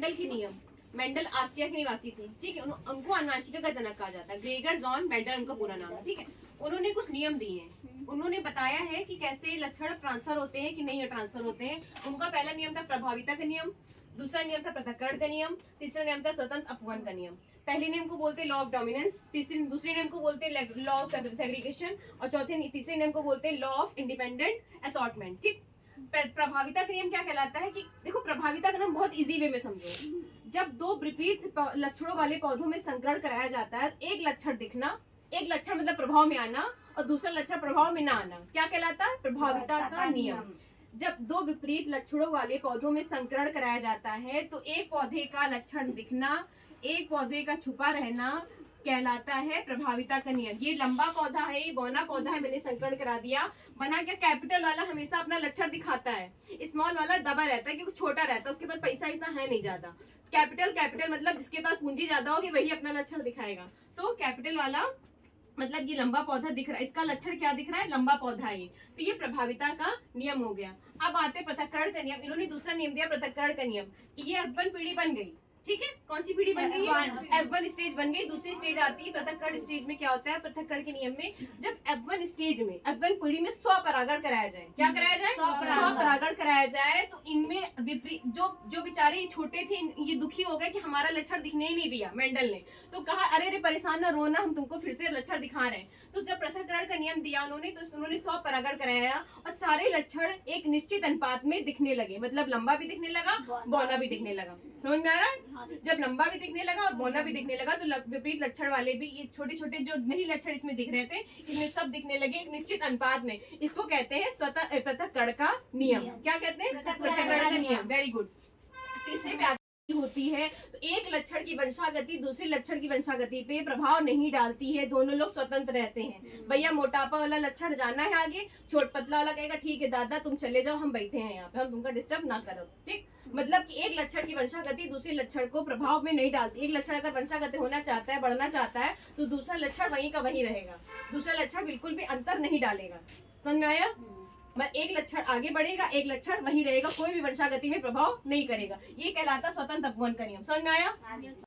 Mendel के नियम। Mendel Austria के निवासी थे, ठीक है। उनको आनुवंशिकी का जनक कहा जाता है। ग्रेगर जॉन मेंडल उनका पूरा नाम है, ठीक है। उन्होंने कुछ नियम दिए हैं। उन्होंने बताया है कि कैसे लक्षण ट्रांसफर होते हैं कि नहीं ट्रांसफर होते हैं। उनका पहला नियम था प्रभाविता का नियम, दूसरा नियम था पृथक्करण का नियम, तीसरा नियम था स्वतंत्र अपवहन का नियम। पहले नियम को बोलते हैं लॉ ऑफ डोमिनेंस, दूसरे नियम को बोलते हैं लॉ ऑफ सेग्रीगेशन, और तीसरे नियम को बोलते हैं लॉ ऑफ इंडिपेंडेंट असॉर्टमेंट, ठीक। प्रभाविता का नियम क्या कहलाता है कि देखो, प्रभाविता का नाम बहुत इजी वे में समझो। जब दो विपरीत लक्षणों वाले पौधों में संकरण कराया जाता है, एक लक्षण दिखना, एक लक्षण मतलब प्रभाव में आना, और दूसरा लक्षण प्रभाव में ना आना, क्या कहलाता है? प्रभाविता का नियम। जब दो विपरीत लक्षणों वाले पौधों में संकरण कराया जाता है तो एक पौधे का लक्षण दिखना, एक पौधे का छुपा रहना कहलाता है प्रभाविता का नियम। ये लंबा पौधा है, ये बौना पौधा है, मैंने संकरण करा दिया। बना क्या, कैपिटल वाला हमेशा अपना लक्षण दिखाता है, स्मॉल वाला दबा रहता है क्योंकि छोटा रहता है, उसके पास पैसा ऐसा है नहीं ज्यादा। कैपिटल मतलब जिसके पास पूंजी ज्यादा होगी वही अपना लक्षण दिखाएगा। तो कैपिटल वाला मतलब ये लंबा पौधा दिख रहा है, इसका लक्षण क्या दिख रहा है? लंबा पौधा है। तो ये प्रभाविता का नियम हो गया। अब आते पृथक्करण का नियम। इन्होंने दूसरा नियम दिया पृथक्करण का नियम कि ये F1 पीढ़ी बन गई, ठीक है। कौन सी पीढ़ी बन गई है? F1 स्टेज बन गई। दूसरी स्टेज आती है पृथक्करण स्टेज में। क्या होता है पृथक्करण के नियम में? जब F1 स्टेज में, F1 पीढ़ी में स्वपरागण कराया जाए, क्या कराया जाए? स्वपरागण कराया जाए। तो इनमें विपरीत जो बेचारे छोटे थे, ये दुखी हो गए कि हमारा लक्षण दिखने ही नहीं दिया मेंडल ने। तो कहा अरे परेशान ना रोना, हम तुमको फिर से लक्षण दिखा रहे हैं। तो जब पृथक्करण का नियम दिया उन्होंने, तो उन्होंने स्वपरागण कराया और सारे लक्षण एक निश्चित अनुपात में दिखने लगे। मतलब लंबा भी दिखने लगा, बौना भी दिखने लगा। समझ में आ रहा है? जब लंबा भी दिखने लगा और बौना भी दिखने लगा, तो विपरीत लक्षण वाले भी, ये छोटे छोटे जो नहीं लक्षण इसमें दिख रहे थे, इनमें सब दिखने लगे एक निश्चित अनुपात में। इसको कहते हैं पृथक्करण का नियम। क्या कहते हैं? पृथक्करण का नियम। Very good. तीसरे पे होती है तो एक लक्षण की वंशागति दूसरे लक्षण की वंशागति पे प्रभाव नहीं डालती है, दोनों लोग स्वतंत्र रहते हैं। भैया मोटापा वाला लक्षण जाना है आगे, छोट पतला वाला कहेगा ठीक है दादा तुम चले जाओ, हम बैठे हैं यहाँ पे, हम तुमका डिस्टर्ब ना करो, ठीक। मतलब कि एक लक्षण की वंशागति दूसरे लक्षण को प्रभाव में नहीं डालती। एक लक्षण अगर वंशागति होना चाहता है, बढ़ना चाहता है, तो दूसरा लक्षण वहीं का वहीं रहेगा, दूसरा लक्षण बिल्कुल भी अंतर नहीं डालेगा। समझ में आया? एक लक्षण आगे बढ़ेगा, एक लक्षण वहीं रहेगा, कोई भी वंशागति में प्रभाव नहीं करेगा। ये कहलाता स्वतंत्र अपवहन का नियम। समझ में आया?